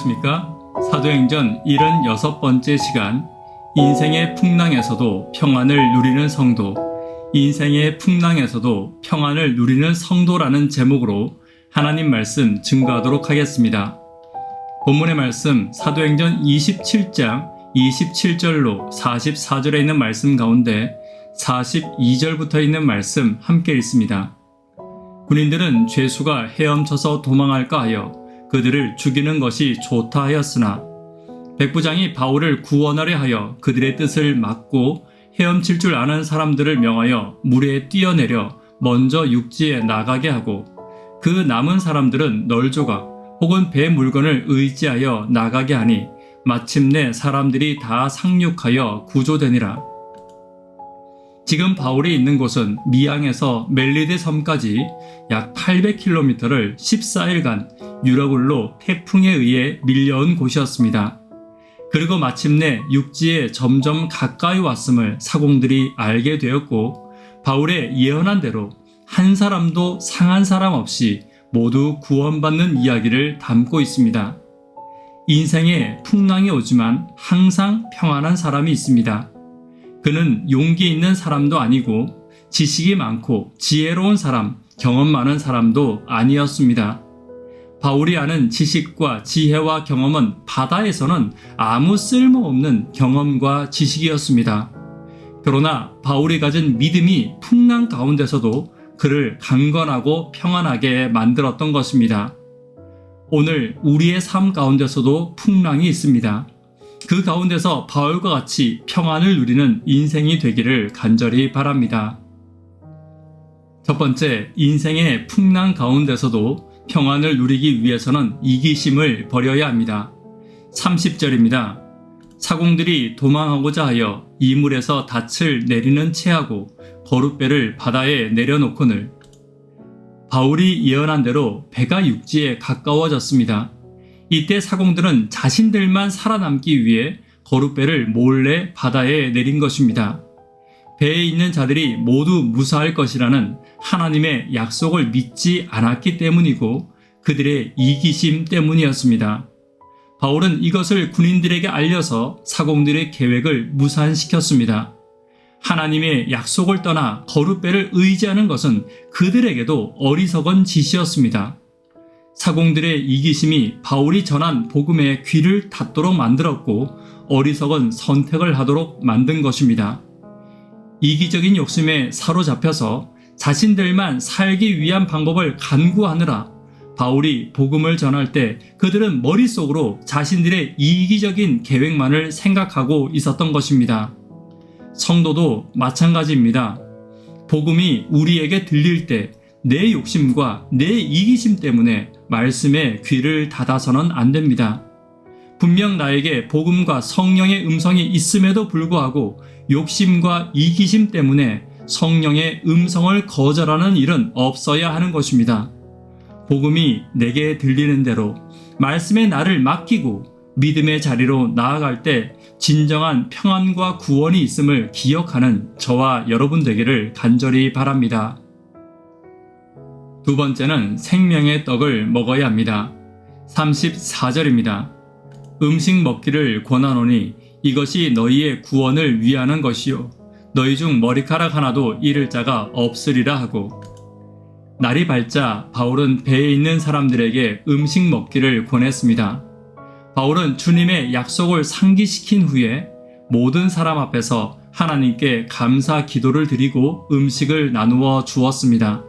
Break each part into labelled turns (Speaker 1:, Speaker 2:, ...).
Speaker 1: 안녕하십니까? 사도행전 76번째 시간, 인생의 풍랑에서도 평안을 누리는 성도, 인생의 풍랑에서도 평안을 누리는 성도라는 제목으로 하나님 말씀 증거하도록 하겠습니다. 본문의 말씀 사도행전 27장 27절로 44절에 있는 말씀 가운데 42절부터 있는 말씀 함께 읽습니다. 군인들은 죄수가 헤엄쳐서 도망할까 하여 그들을 죽이는 것이 좋다 하였으나 백부장이 바울을 구원하려 하여 그들의 뜻을 막고 헤엄칠 줄 아는 사람들을 명하여 물에 뛰어내려 먼저 육지에 나가게 하고 그 남은 사람들은 널조각 혹은 배 물건을 의지하여 나가게 하니 마침내 사람들이 다 상륙하여 구조되니라. 지금 바울이 있는 곳은 미항에서 멜리데 섬까지 약 800km를 14일간 유라굴로 태풍에 의해 밀려온 곳이었습니다. 그리고 마침내 육지에 점점 가까이 왔음을 사공들이 알게 되었고 바울의 예언한 대로 한 사람도 상한 사람 없이 모두 구원받는 이야기를 담고 있습니다. 인생에 풍랑이 오지만 항상 평안한 사람이 있습니다. 그는 용기 있는 사람도 아니고 지식이 많고 지혜로운 사람, 경험 많은 사람도 아니었습니다. 바울이 아는 지식과 지혜와 경험은 바다에서는 아무 쓸모없는 경험과 지식이었습니다. 그러나 바울이 가진 믿음이 풍랑 가운데서도 그를 강건하고 평안하게 만들었던 것입니다. 오늘 우리의 삶 가운데서도 풍랑이 있습니다. 그 가운데서 바울과 같이 평안을 누리는 인생이 되기를 간절히 바랍니다. 첫 번째, 인생의 풍랑 가운데서도 평안을 누리기 위해서는 이기심을 버려야 합니다. 30절입니다. 사공들이 도망하고자 하여 이물에서 닻을 내리는 채하고 거룻배를 바다에 내려놓거늘. 바울이 예언한 대로 배가 육지에 가까워졌습니다. 이때 사공들은 자신들만 살아남기 위해 거룻배를 몰래 바다에 내린 것입니다. 배에 있는 자들이 모두 무사할 것이라는 하나님의 약속을 믿지 않았기 때문이고 그들의 이기심 때문이었습니다. 바울은 이것을 군인들에게 알려서 사공들의 계획을 무산시켰습니다. 하나님의 약속을 떠나 거룻배를 의지하는 것은 그들에게도 어리석은 짓이었습니다. 사공들의 이기심이 바울이 전한 복음에 귀를 닫도록 만들었고 어리석은 선택을 하도록 만든 것입니다. 이기적인 욕심에 사로잡혀서 자신들만 살기 위한 방법을 간구하느라 바울이 복음을 전할 때 그들은 머릿속으로 자신들의 이기적인 계획만을 생각하고 있었던 것입니다. 성도도 마찬가지입니다. 복음이 우리에게 들릴 때 내 욕심과 내 이기심 때문에 말씀에 귀를 닫아서는 안 됩니다. 분명 나에게 복음과 성령의 음성이 있음에도 불구하고 욕심과 이기심 때문에 성령의 음성을 거절하는 일은 없어야 하는 것입니다. 복음이 내게 들리는 대로 말씀에 나를 맡기고 믿음의 자리로 나아갈 때 진정한 평안과 구원이 있음을 기억하는 저와 여러분 되기를 간절히 바랍니다. 두 번째는 생명의 떡을 먹어야 합니다. 34절입니다. 음식 먹기를 권하노니 이것이 너희의 구원을 위하는 것이요 너희 중 머리카락 하나도 잃을 자가 없으리라 하고 날이 밝자 바울은 배에 있는 사람들에게 음식 먹기를 권했습니다. 바울은 주님의 약속을 상기시킨 후에 모든 사람 앞에서 하나님께 감사 기도를 드리고 음식을 나누어 주었습니다.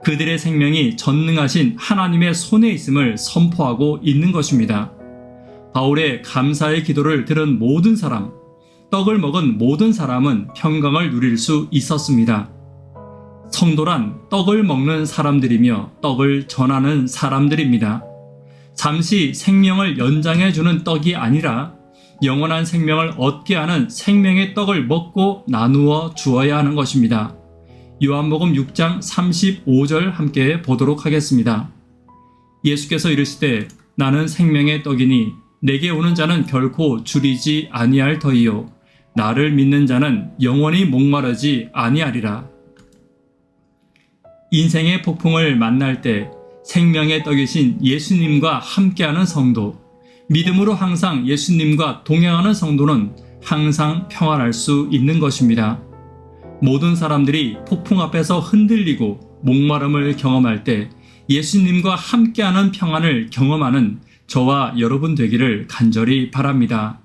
Speaker 1: 그들의 생명이 전능하신 하나님의 손에 있음을 선포하고 있는 것입니다. 바울의 감사의 기도를 들은 모든 사람, 떡을 먹은 모든 사람은 평강을 누릴 수 있었습니다. 성도란 떡을 먹는 사람들이며 떡을 전하는 사람들입니다. 잠시 생명을 연장해주는 떡이 아니라 영원한 생명을 얻게 하는 생명의 떡을 먹고 나누어 주어야 하는 것입니다. 요한복음 6장 35절 함께 보도록 하겠습니다. 예수께서 이르시되 나는 생명의 떡이니 내게 오는 자는 결코 줄이지 아니할 터이요 나를 믿는 자는 영원히 목마르지 아니하리라. 인생의 폭풍을 만날 때 생명의 떡이신 예수님과 함께하는 성도, 믿음으로 항상 예수님과 동행하는 성도는 항상 평안할 수 있는 것입니다. 모든 사람들이 폭풍 앞에서 흔들리고 목마름을 경험할 때 예수님과 함께하는 평안을 경험하는 저와 여러분 되기를 간절히 바랍니다.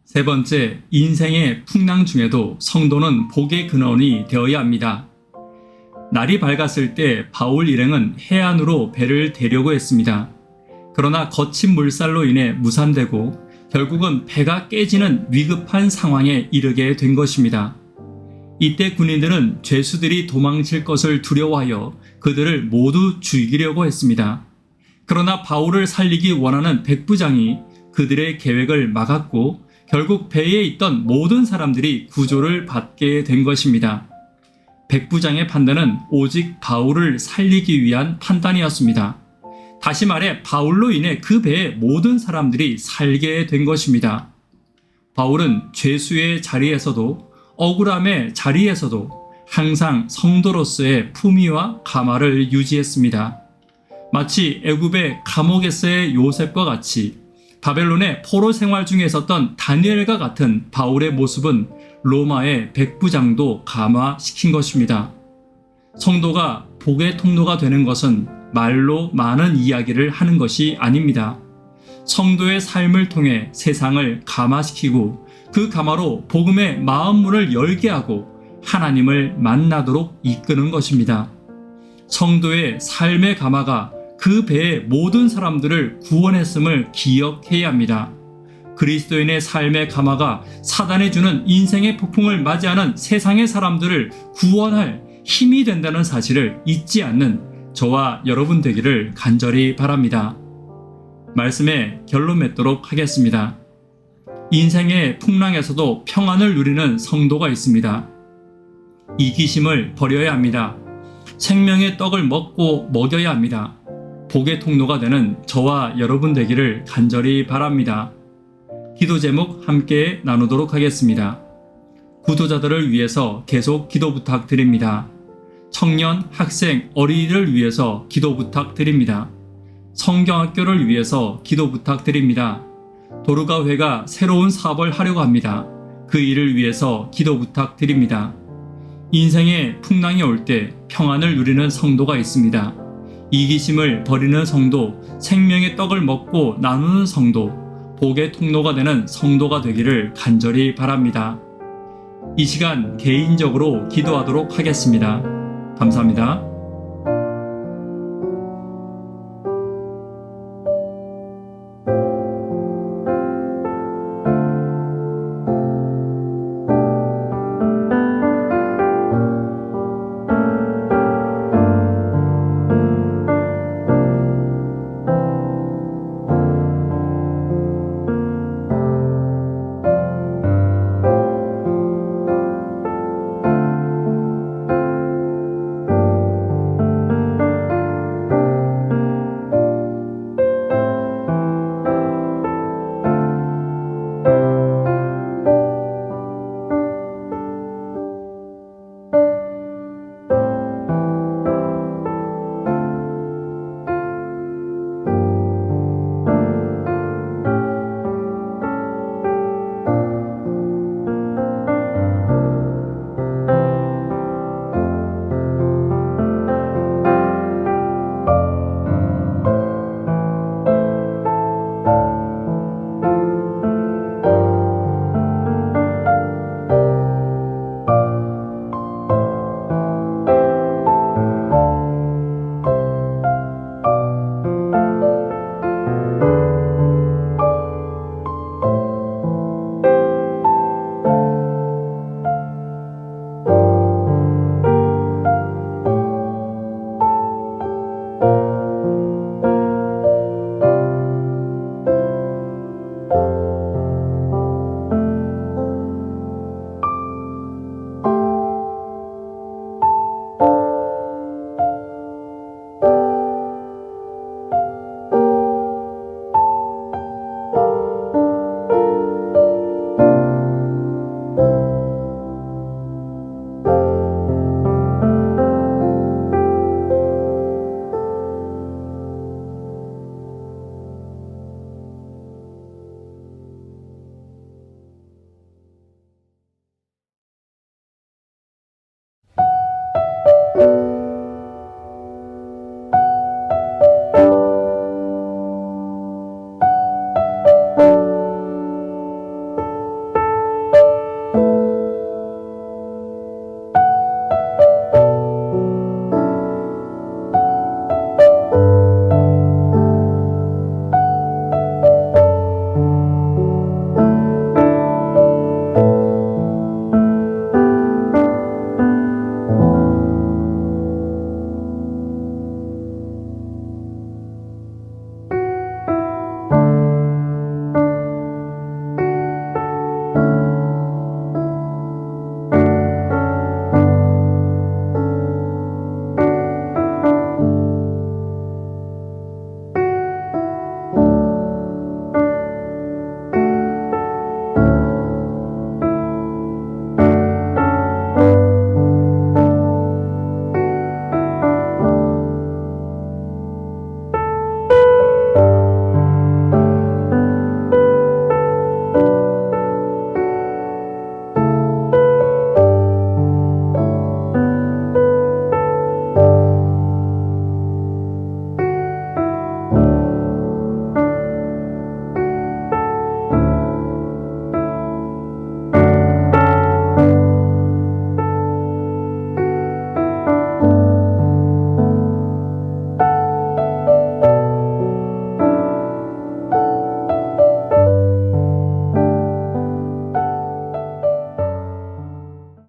Speaker 1: 세 번째, 인생의 풍랑 중에도 성도는 복의 근원이 되어야 합니다. 날이 밝았을 때 바울 일행은 해안으로 배를 대려고 했습니다. 그러나 거친 물살로 인해 무산되고 결국은 배가 깨지는 위급한 상황에 이르게 된 것입니다. 이때 군인들은 죄수들이 도망칠 것을 두려워하여 그들을 모두 죽이려고 했습니다. 그러나 바울을 살리기 원하는 백부장이 그들의 계획을 막았고 결국 배에 있던 모든 사람들이 구조를 받게 된 것입니다. 백부장의 판단은 오직 바울을 살리기 위한 판단이었습니다. 다시 말해 바울로 인해 그 배의 모든 사람들이 살게 된 것입니다. 바울은 죄수의 자리에서도 억울함의 자리에서도 항상 성도로서의 품위와 감화를 유지했습니다. 마치 애굽의 감옥에서의 요셉과 같이 바벨론의 포로 생활 중에 있었던 다니엘과 같은 바울의 모습은 로마의 백부장도 감화시킨 것입니다. 성도가 복의 통로가 되는 것은 말로 많은 이야기를 하는 것이 아닙니다. 성도의 삶을 통해 세상을 감화시키고 그 감화로 복음의 마음문을 열게 하고 하나님을 만나도록 이끄는 것입니다. 성도의 삶의 감화가 그 배의 모든 사람들을 구원했음을 기억해야 합니다. 그리스도인의 삶의 감화가 사단이 주는 인생의 폭풍을 맞이하는 세상의 사람들을 구원할 힘이 된다는 사실을 잊지 않는 저와 여러분 되기를 간절히 바랍니다. 말씀에 결론 맺도록 하겠습니다. 인생의 풍랑에서도 평안을 누리는 성도가 있습니다. 이기심을 버려야 합니다. 생명의 떡을 먹고 먹여야 합니다. 복의 통로가 되는 저와 여러분 되기를 간절히 바랍니다. 기도 제목 함께 나누도록 하겠습니다. 구도자들을 위해서 계속 기도 부탁드립니다. 청년, 학생, 어린이를 위해서 기도 부탁드립니다. 성경학교를 위해서 기도 부탁드립니다. 도르가회가 새로운 사업을 하려고 합니다. 그 일을 위해서 기도 부탁드립니다. 인생의 풍랑이 올 때 평안을 누리는 성도가 있습니다. 이기심을 버리는 성도, 생명의 떡을 먹고 나누는 성도, 복의 통로가 되는 성도가 되기를 간절히 바랍니다. 이 시간 개인적으로 기도하도록 하겠습니다. 감사합니다.